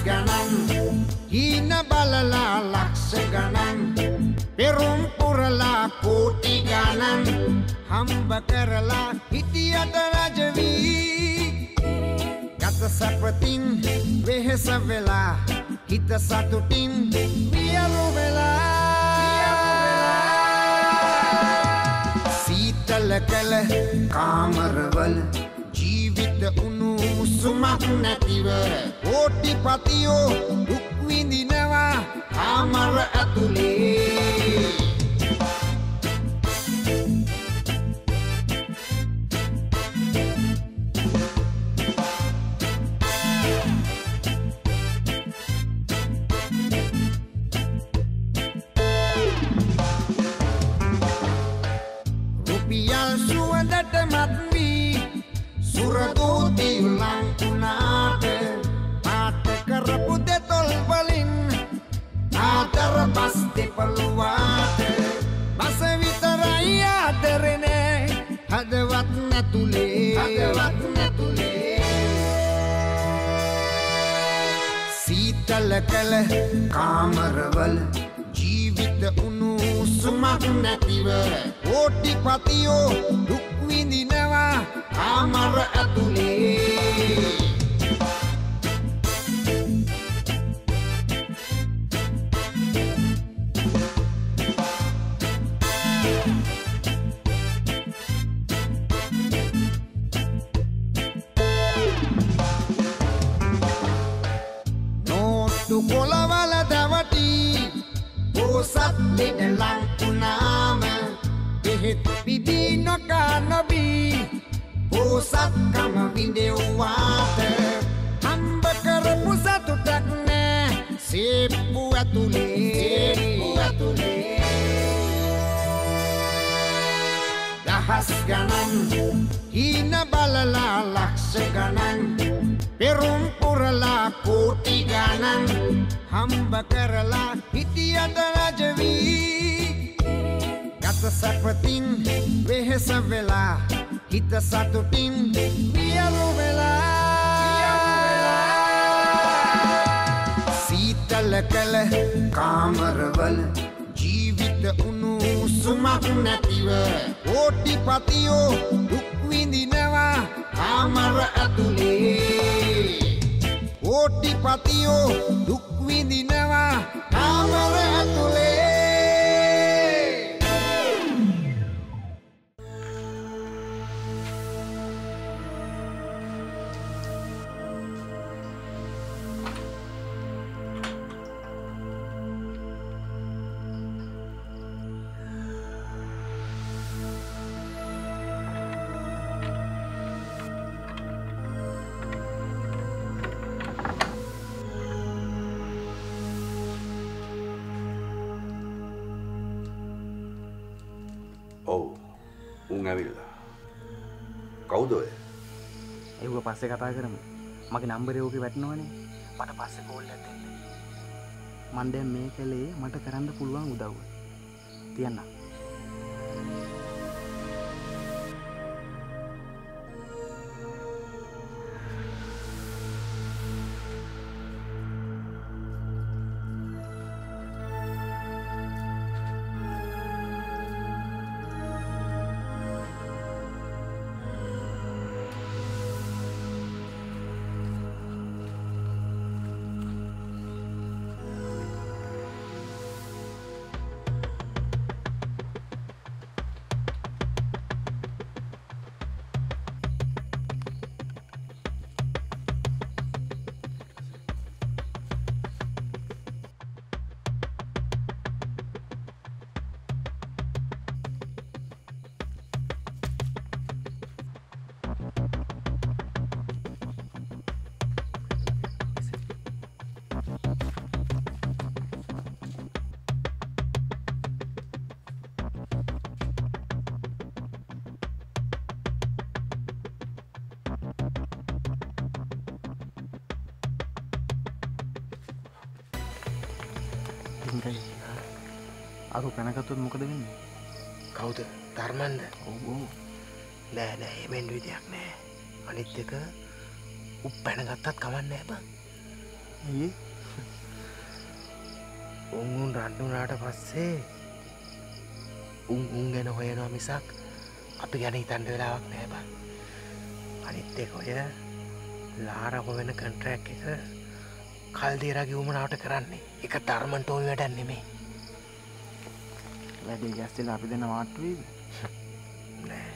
ganan hina balala laksa ganan perum purala koti ganan hamba karala hitiyata rajavi kata sapatin wehesa vela hita satutin biaru vela සීතල කල කාමරවල ජීවිත උණු සුමක් නැතිව කෝටිපතියෝ දුක් විඳිනවා කාමර ඇතුලේ Suradoti ulang kunate Mate kerapute tol balin Atar pasti peluate Masa vitaraya terene Hadawat natule Siital kala kamaraval ජීවිත උණු සුමක් නැතිව කෝටිපතියෝ දුක් විඳිනවා කාමර ඇතුලේ නෝට්ටු කොළවල දවටි Pusat di dalam kunama Bihit bibi noka nabi Pusat kama video water Hamba kara pusat utakna Sipu atule Dahas ganan Hina balala laksa ganan Perum purala koti ganan Hamba karala hitiyata rajavi Kata sapatin wehesa vela Hita satutin biaru vela Siital kala kamaraval ජීවිත උණු සුමක් නැතිව කෝටිපතියෝ දුක් විඳිනවා කාමර ඇතුලේ කෝටිපතියෝ දුක් විඳිනවා කාමර ඇතුලේ ඇවිල්ලා කවුද ඔය? ඒව පස්සේ කතා කරමු. මගේ නම්බරේ ඕකේ වැටෙනවනේ. මට පස්සේ කෝල් එකක් දෙන්න. මන් දැන් මේ කලේ මට කරන්න පුළුවන් උදව්ව. තියන්න. අරු පැනගත්තොත් මොකද වෙන්නේ? කවුද? ධර්මන්ද? ඔව් ඔව්. නෑ නෑ එමෙන් විදියක් නෑ. අනිත් එක උ පැනගත්තත් කමක් නෑ බං. ඇයි උන් රන්නුනාට පස්සේ උන් ගැන හොයනවා මිසක් අපි ගැන හිතන්න වෙලාවක් නෑ බං. අනිත් එක ඔය ලාර හොයන කන්ට්‍රැක්ට් එක කල්දේරාගේ උමනාවට කරන්නේ. ඒක ධර්මන්ට ඕනි වැඩක් නෙමෙයි. වැඩේ ගැස්සෙලා අපි දෙන්න මාට්ටු වේවි. නෑ.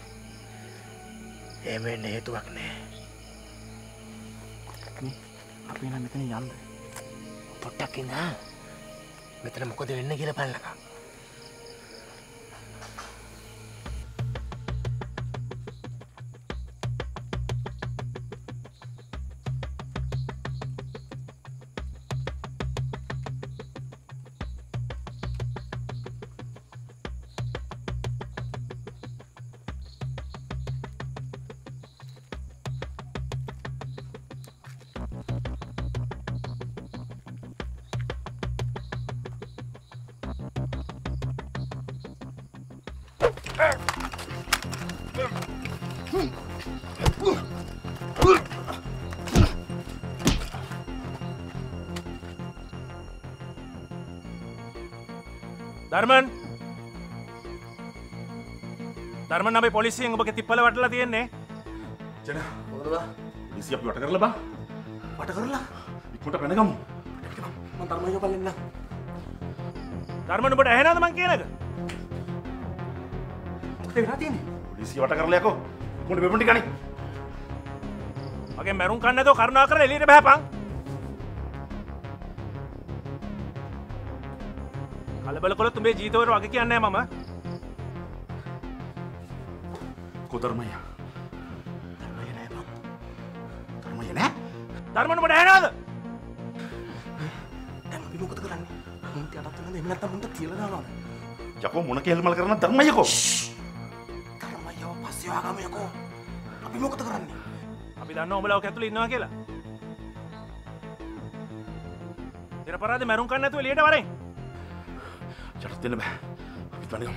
එහෙම වෙන්න හේතුවක් නෑ. මේ අපි නම් මෙතන යන්න. පොට්ටක් ඉන්න. මෙතන මොකද වෙන්නේ කියලා බලන්නකම්. ධර්මන් අපි පොලිසියෙන් ඔබගේ තිප්පල වටලා තියෙන්නේ. ජන මොකද බා? පොලිසිය අපි වට කරලා බා. වට කරලා ඉක්මනට පැනගමු. මම ධර්මය බලන්න. ධර්මන් ඔබට ඇහෙනවද මං කියන එක? මොකද වෙලා තියෙන්නේ? පොලිසිය වට කරලා යකෝ. ඉක්මනට වෙපුන් ටික ගනි. මගේ මරුන් කන්න නැතෝ කරුණා කරලා එළියට බහපන්. කලබල කළොත් උඹේ ජීවිතවල වගේ කියන්නේ නැහැ මම. ධර්මය නෑ බං. ධර්මය නෑ. ධර්මන් ඔබට ඇහෙනවද? දැන් අපි මොකද කරන්නේ? මුන්ට යටත් වෙනද එහෙම නැත්නම් මුන්ට තියලා දානවද? යකෝ මොන කෙල්මල් කරන ධර්මය යකෝ. ධර්මයව පස්සේ ආගම යකෝ. අපි මොකද කරන්නේ? අපි දන්නවා උඹලා ඔක ඇතුලේ ඉන්නවා කියලා. නිරපරාධ මරුන් කන්න නැතුව එළියට වරෙන්. යටත් වෙන්න බෑ. අපි පැනගමු.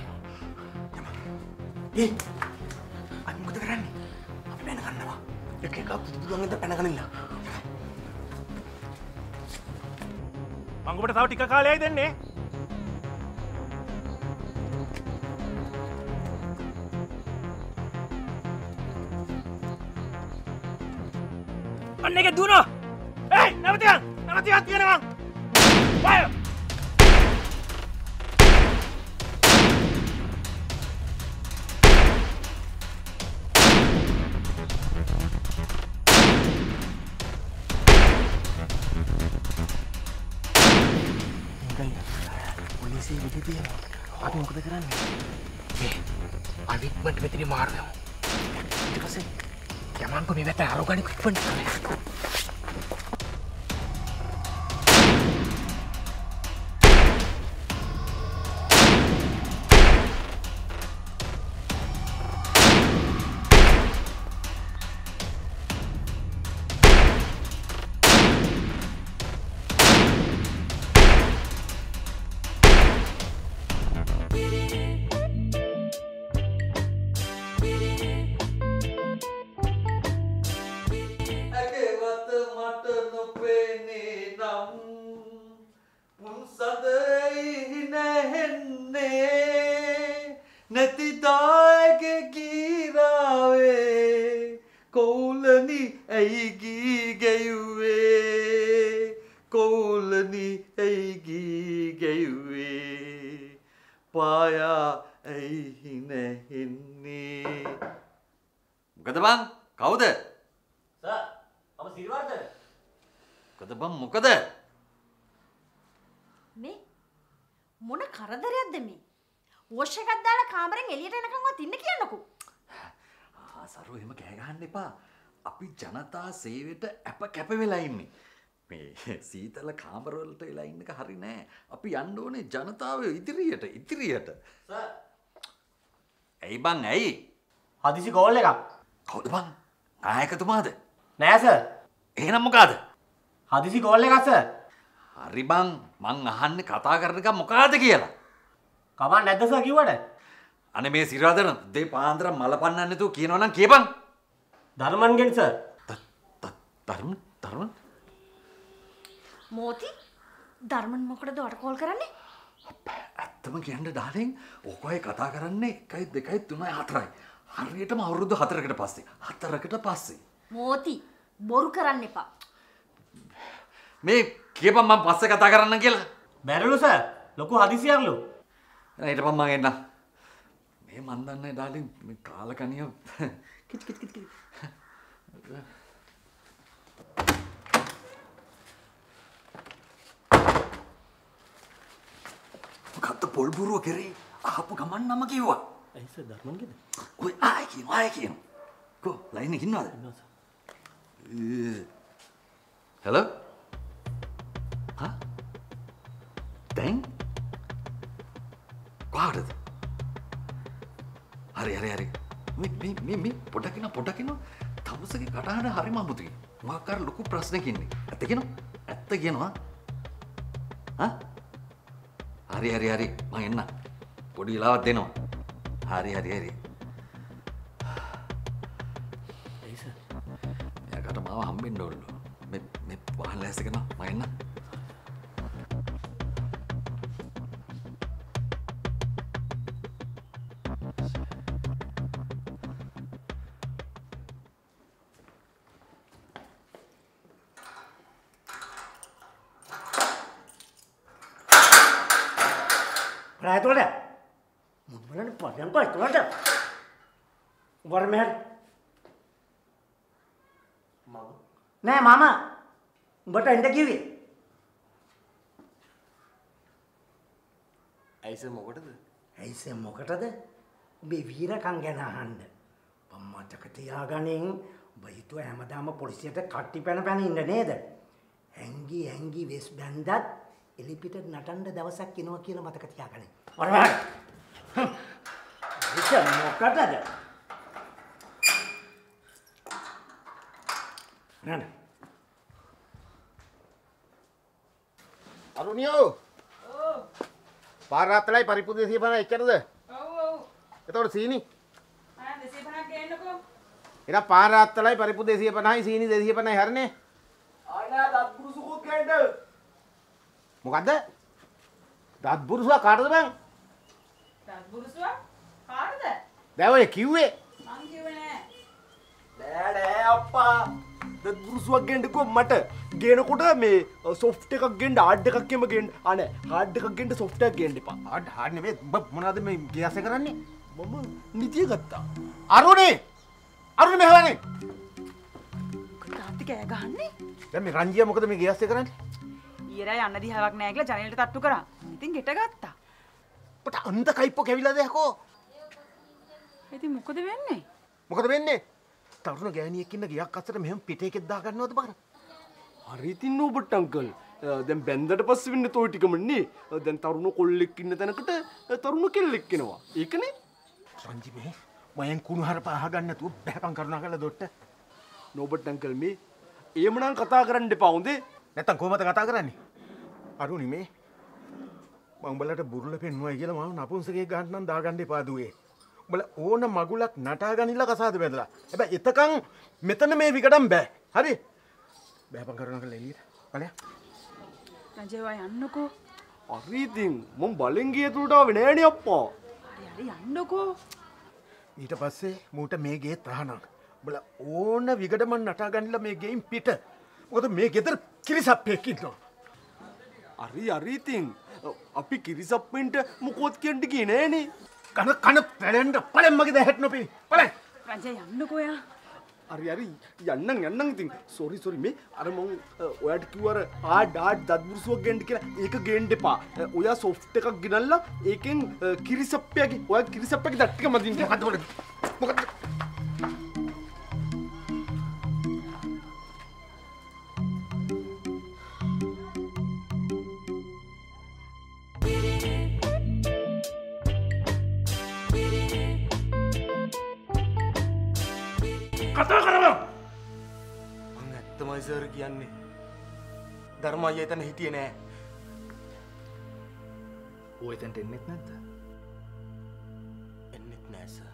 ඒ අපි මොකද කරන්නේ? අපි පැන ගන්නවා. එක එක බුදුන් හින්දා පැන ගනින්න. මං ඔබට තව ටික කාලයයි දෙන්නේ. අන්න එක දුවනවා. ඒයි නැවතියන්. නැවතියන් තියෙනවා. වය. පොලිසිය විදි තියෙනවා. අපි මොකද කරන්නේ? අපි ඉක්මනට මෙතනින් මාරුවෙමු. ඊට පස්සේ යමන්කෝ මේ වැට අරගන්න ඉක්මනට කරේ. මොකද බං? කවුද? සර්, මම සිරිවර්ධන. මොකද බං මොකද? මේ මොන කරදරයක්ද මේ? වොෂ් එකක් දාලා කාමරෙන් එළියට එනකන්වත් ඉන්න කියන්නකෝ. සරු එහෙම කෑ ගහන්න එපා. අපි ජනතා සේවයට අප කැප වෙලා ඉන්නේ. මේ සීතල කාමරවලට වෙලා ඉන්න එක හරි නෑ. අපි යන්න ඕනේ ජනතාව ඉදිරියට. සර්. ඇයි බං ඇයි? හදිසි කෝල් එකක්. කවුද බං? නායකතුමාද? නෑ සර්. එහෙනම් මොකද? හදිසි කෝල් එකක් සර්. හරි බං මං අහන්නේ කතා කරන එක මොකಾದ කියලා. කමක් නැද්ද සර් කිව්වට? අනේ මේ සිරාදන දෙේ පාන්දර මල පන්නන්න නැතුව කියනවා නම් කියපන්. ධර්මන්ගෙන් සර්. ධර්ම මෝති ධර්මන් මොකටද ඔයාට කෝල් කරන්නේ? ඇත්තම කියන්න ඩාලින් ඔකයි කතා කරන්නේ 1 2 3 4යි. හරියටම අවුරුදු 4කට පස්සේ. මෝති බොරු කරන්න එපා. මේ කියපන් මම පස්සේ කතා කරන්න කියලා. බැරලු සර් ලොකු හදිසියක්ලු. හිටපන් මං එන්න. මේ මන් දන්නේ ඩාලින් මේ කාලකණිය කිච්. මොකද්ද පොල් බුරුව කරේ? ආපු ගමන් නම කිව්වා. ඇයි සර් ධර්මන්ගේද? ඔය ආයි කියන. කො ලයින් එකේ ඉන්නවද? හෙලෝ? හා? දැන්? කොහටද? හරි. මේ පොඩක් ඉන්න. තමුසගේ කටහඬ හරිම අමුතුයි. මොකක් අර ලොකු ප්‍රශ්නයක් ඉන්නේ. ඇත්ත කියනවා. හා? හරි මං එන්න. පොඩි වෙලාවක් දෙනවා. හරි. ඇයි සර්? එයාට මාව හම්බෙන්න ඕනලු. මේ වාහන ලෑස්ති කරනවා. මං එන්න. Peraturan dah. Mana ni pas yang pas tu ada. War mer. Mama. Nah mama. Bata inda kiwi. Aise මොකටද? මේ වීරකම් ගැන අහන්න. මතක තියාගනින් ඔබ හිතුව හැමදාම පොලිසියට කට්ටි පැන ඉන්න නේද? හැංගි වෙස් බැන්දත් එලිපිට නටන්න දවසක් එනවා කියලා මතක තියාගනින්. වරවල්. ඒක මොකටද? නන. අරුණියෝ. ඔව්. පාරාත්තලයි පරිප්පු 250 එච්චරද? ඔව්. එතකොට සීනි? 250ක් ගේන්නකෝ. එන පාරාත්තලයි පරිප්පු 250යි සීනි 250යි හරිනේ. ආනා දත් පුරුසුකුත් ගේන්න. මොකද්ද? දත් බුරුසුවා කාටද බං? දත් බුරුසුවා කාටද? දැන් ඔය කිව්වේ. මං කිව්වේ නෑ. නෑ අප්පා. දත් බුරුසුවක් ගේන්නකෝ මට. ගේනකොට මේ සොෆ්ට් එකක් ගේන්න හાર્ඩ් එකක් එම ගේන්න. අනේ හાર્ඩ් එකක් ගේන්න සොෆ්ට් එකක් ගේන්න එපා. හાર્ඩ් නෙමෙයි. ඔබ මොනවද මේ ගියස්සේ කරන්නේ? මම නිතිය ගත්තා. අරුණි මෙහවනේ. තාත්ති කෑ ගහන්නේ? දැන් මේ රංජියා මොකද මේ ගියස්සේ කරන්නේ? ඊරයි යන්න දිහාවක් නෑ කියලා ජනේලට තට්ටු කරා. ඉතින් ගෙට ගත්තා. ඔට අන්ත කයිප්පෝ කැවිලාද යකෝ? ඉතින් මොකද වෙන්නේ? මොකද වෙන්නේ? තරුණ ගෑණියෙක් ඉන්න ගියක් අස්සට මෙහෙම පිටේකෙත් දා ගන්නවද බාර? හරි ඉතින් ඔබට අංකල්. දැන් බැන්දට පස්සේ වෙන්නේ toy ටිකමනේ. දැන් තරුණ කොල්ලෙක් ඉන්න තැනකට තරුණ කෙල්ලෙක් එනවා. ඒකනේ. රංජි මේ මයෙන් කුණුහරුප අහගන්න නැතුව බහැපන් කරුණා කරලා දොට්ට. නෝබට් අංකල් මේ එහෙමනම් කතා කරන්න එපා හොඳේ. නැත්තම් කොහමද කතා කරන්නේ? අරුණි මේ මම උඹලට බුරුල පෙන්නුවයි කියලා මම නපුංසකයෙක් ගන්න නම් දාගන්න එපා දුවේ. උඹලා ඕන මගුලක් නටා ගනිලා කසාද බැඳලා. හැබැයි එතකන් මෙතන මේ විකටම් බෑ. හරි? බෑපන් කරුණා කරලා එළියට. බලය. රජේවා යන්නකෝ. හරි ඉතින් මම බලෙන් ගිය තුරට ආවේ නෑනේ අප්පා. හරි යන්නකෝ. ඊට පස්සේ මූට මේ ගේ තහනම්. උඹලා ඕන විකටම නටා ගනිලා මේ ගෙයින් පිට. මොකද මේ ගෙදර කිරිසප්පෙක් ඉන්නවා. හරි ඉතින් අපි කිරිසප්පෙන්ට මොකොත් කියන්න ගියේ නෑනේ. කන පැලෙන්න පලෙන් මගේ දැහැට නොපෙනි. පලෙන්. රජේ යන්නකෝ යා. හරි යන්නම් ඉතින් සෝරි මේ අර මං ඔයාට කිව්ව අර හાર્ඩ් දත් බුරුසුවක් ගේන්න කියලා ඒක ගේන්න එපා. ඔයා සොෆ්ට් එකක් ගෙනල්ලා ඒකෙන් කිරිසප්පයගේ ඔයා කිරිසප්පයගේ දත් ටික මදින්න. මොකද්ද? කතා කරනවා. මං ඇත්තමයි සර් කියන්නේ. ධර්මයි එතන හිටියේ නෑ. ඔය එතනට එන්නෙත් නැද්ද? එන්නෙත් නෑ සර්.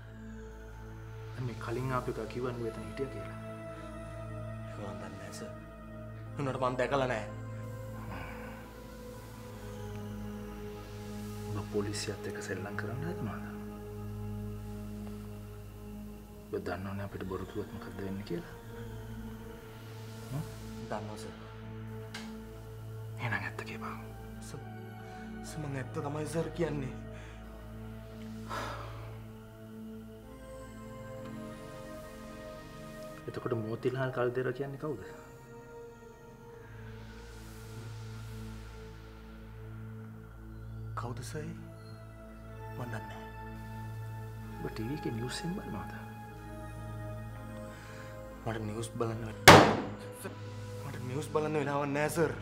මේ කලින් ආපු එක කිව්වන්නේ එතන හිටියා කියලා. ඒක මන් දන්නේ නෑ සර්. උන්නට මන් දැකලා නෑ. පොලිසියත් එක්ක සෙල්ලම් කරන්න හදනවද? ඔබ දන්නවනේ අපිට බොරු කිව්වොත් මොකද වෙන්නේ කියලා? දන්නවා සර්. එහෙනම් ඇත්ත කියපන්. මම ඇත්ත තමයි සර් කියන්නේ. එතකොට මෝතිලාල් කල්දේර කියන්නේ කවුද? කවුද සර්? මම දන්නේ නැහැ. ඔබ ටීවී එකේ නිවුස් එක බලනවද? මට නිවුස් බලන්න වෙලාවක් නැහැ සර්.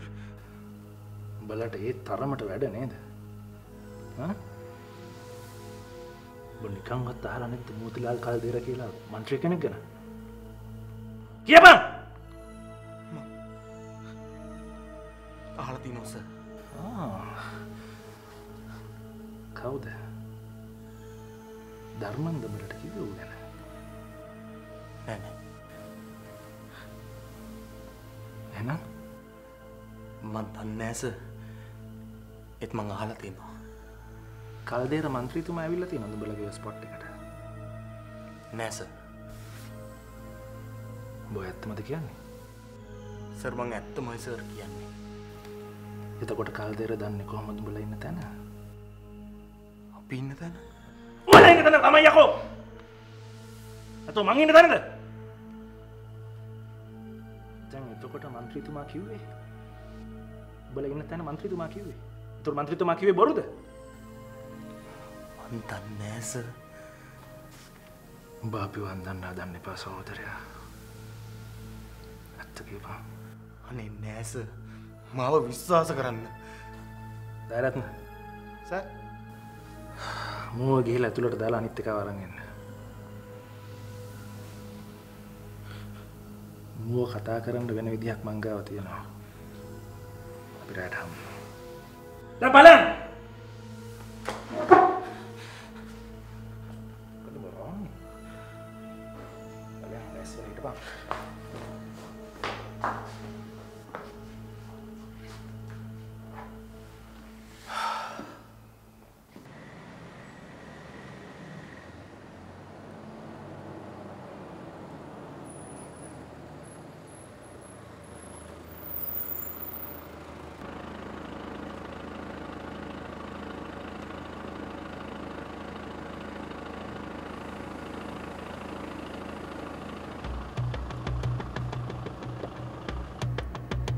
බලට ඒ තරමට වැඩ නේද? හා? ඔබ නිකන්වත් අහලා නැද්ද මෝතිලාල් කල්දේර කියලා මන්ත්‍රී කෙනෙක් ගැන? කියපන්! අහලා තියෙනවා සර්. කවුද? ධර්මන්ද බලට කිව්වේ ඌ ගැන? නෑ. එහෙනම් මම දන්නේ නැහැ සර්. ඒත් මං අහලා තියෙනවා. කල්දේර මන්ත්‍රීතුමා ඇවිල්ලා තියෙනවද උඹලගේ ස්පොට් එකට? නෑ සර්. ඔබ ඇත්තමද කියන්නේ? සර් මං ඇත්තමයි සර් කියන්නේ. එතකොට කල්දේර දන්නේ කොහොමද උඹලා ඉන්න තැන? අපි ඉන්න තැන? උඹලා ඉන්න තැන තමයි යකෝ. අතෝ මං ඉන්න තැනද? දැන් එතකොට මන්ත්‍රීතුමා කිව්වේ උඹලා ඉන්න තැන මන්ත්‍රීතුමා කිව්වේ. ඒතකොට මන්ත්‍රීතුමා කිව්වේ බොරුද? මං දන්නේ නැහැ සර්. උඹ අපි වන්දන්න හදන්න එපා සහෝදරයා. ඇත්ත කියපන්. අනේ නෑ සර්. මාව විශ්වාස කරන්න. දයරත්න. සර්. මූව ගිහලා ඇතුළට දාලා අනිත් එකව අරන් එන්න. මූව කතා කරන්න වෙන විදිහක් මං ගාව තියෙනවා. අපි රැට හමු. දැන් බලන්න. කොහොමද රෝන්නේ? බලන්න ඇස්සෙන් හිටපන්.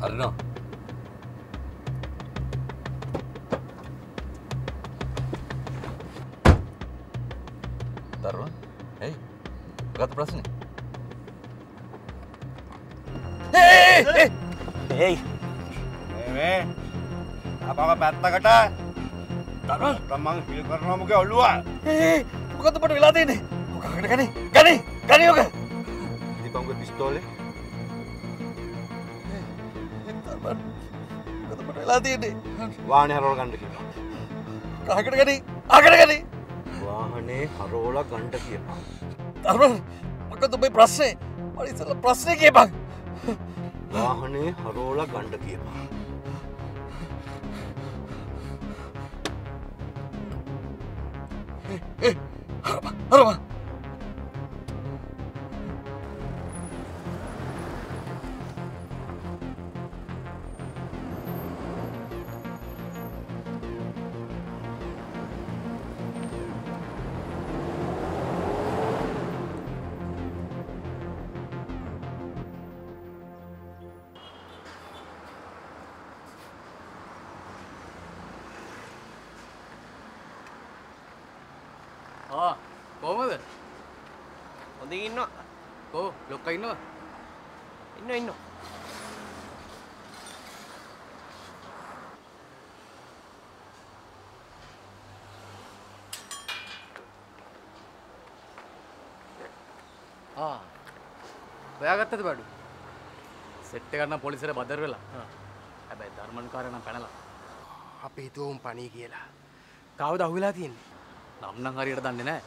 අරනවා. දරුවන්, hey, මොකක්ද ප්‍රශ්නේ? hey. මේ අපව පැත්තකට. දරුවන්, තමන් පිළ කරනවා මොකද ඔළුව? මොකද්ද අපට වෙලා තියෙන්නේ? මොකක්ද ගනි ඔක. දීපංගු පිස්තෝලේ. මොකද අපට වෙලා තියෙන්නේ? වාහනේ හරවලා ගන්න කිව්වා. කහකට ගනි. වාහනේ හරවලා ගන්න කියපන්. දරුවන්, මොකද්ද ඔබේ ප්‍රශ්නේ? මට ඉස්සෙල්ලා ප්‍රශ්නේ කියපන්. වාහනේ හරවලා ගන්න කියපන්. හරම. කොහමද? හොඳින් ඉන්නවා. කො ලොක්කා ඉන්නවා? ඉන්නවා. හොයාගත්තද බඩු? සෙට් එක ගන්න පොලිසියට බදර් වෙලා. හැබැයි ධර්මන්කාරයා නම් පැනලා. අපි හිතුවුම් පණී කියලා. කවුද අහුවෙලා තියෙන්නේ? නම් නම් හරියට දන්නේ නැහැ.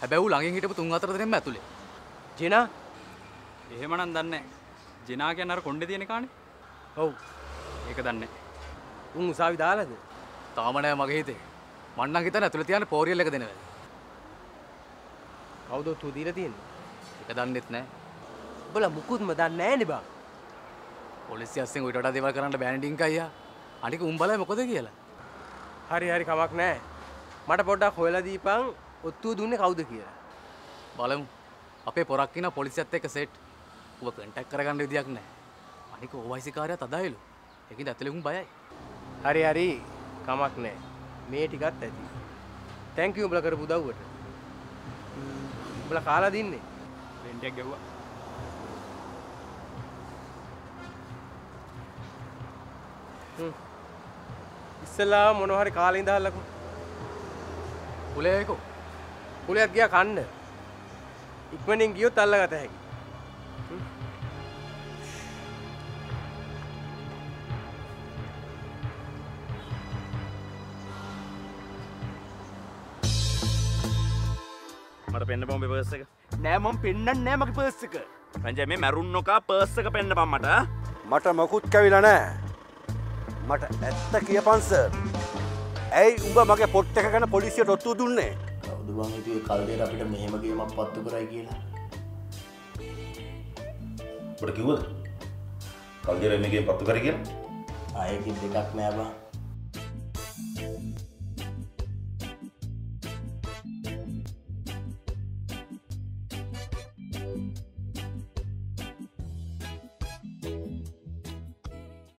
හැබැයි ඌ ළඟින් හිටපු 3-4 දෙනෙක්ම ඇතුලේ. ජිනා? එහෙම නම් දන්නේ නැහැ. ජිනා කියන්නේ අර කොණ්ඩේ තියෙන කානේ. ඔව්. ඒක දන්නේ නැහැ. උන් උසාවි දාලාද? තාම නැහැ මගේ හිතේ. මං නම් හිතන්නේ ඇතුලේ තියන්නේ පෝරියල් එක දෙන වෙලාව. කවුද ඔත්තුව දීලා තියෙන්නේ? ඒක දන්නෙත් නෑ. උඹලා මුකුත්ම දන්නේ නෑනේ බං. පොලිසිය අස්සෙන් උඩට වඩා දේවල් කරන්න බෑනේ ඩින්ක අයියා. අනික උඹලා මොකද කියලා? හරි හරි කමක් නෑ. මට පොඩ්ඩක් හොයලා දීපන් ඔත්තුව දුන්නේ කවුද කියලා. බලමු. අපේ පොරක් ඉන්න පොලිසියත් එක්ක සෙට්. ඌව කන්ටැක්ට් කරගන්න විදියක් නෑ. අනික ඕවයිසි කාර්යයත් අදායිලු. ඒකින්ද ඇතුලේ උන් බයයි. හරි හරි කමක් නෑ. මේ ටිකත් ඇති. තැන්ක් යූ උඹලා කරපු උදව්වට. උඹලා කාලා දින්නේ? රෙන්ට් එක ගෙව්වා. ඉස්සලා මොනවා හරි කාලේ ඉඳහල්ලකෝ. කුලේකෝ. කුලයක් ගියා කන්න. ඉක්මනින් ගියොත් අල්ලගත හැකියි. මට පෙන්න බම් පර්ස් එක. නෑ මම පෙන්නන්නේ නෑ මගේ පර්ස් එක. රංජය මේ මැරුන් නොකා පර්ස් එක පෙන්නපන් මට. මට මොකුත් කැවිලා නෑ. මට ඇත්ත කියපන් සර්. ඇයි උඹ මගේ පොට් එක ගැන පොලිසියට ඔත්තු දුන්නේ? කවුද බං හිතුවේ කල්දේර අපිට මෙහෙම ගේමක් පත්තු කරයි කියලා? ඔබට කිව්වද? කල්දේර මේ ගේම පත්තු කරයි කියලා? ආයෙකින් දෙකක් නෑ බං.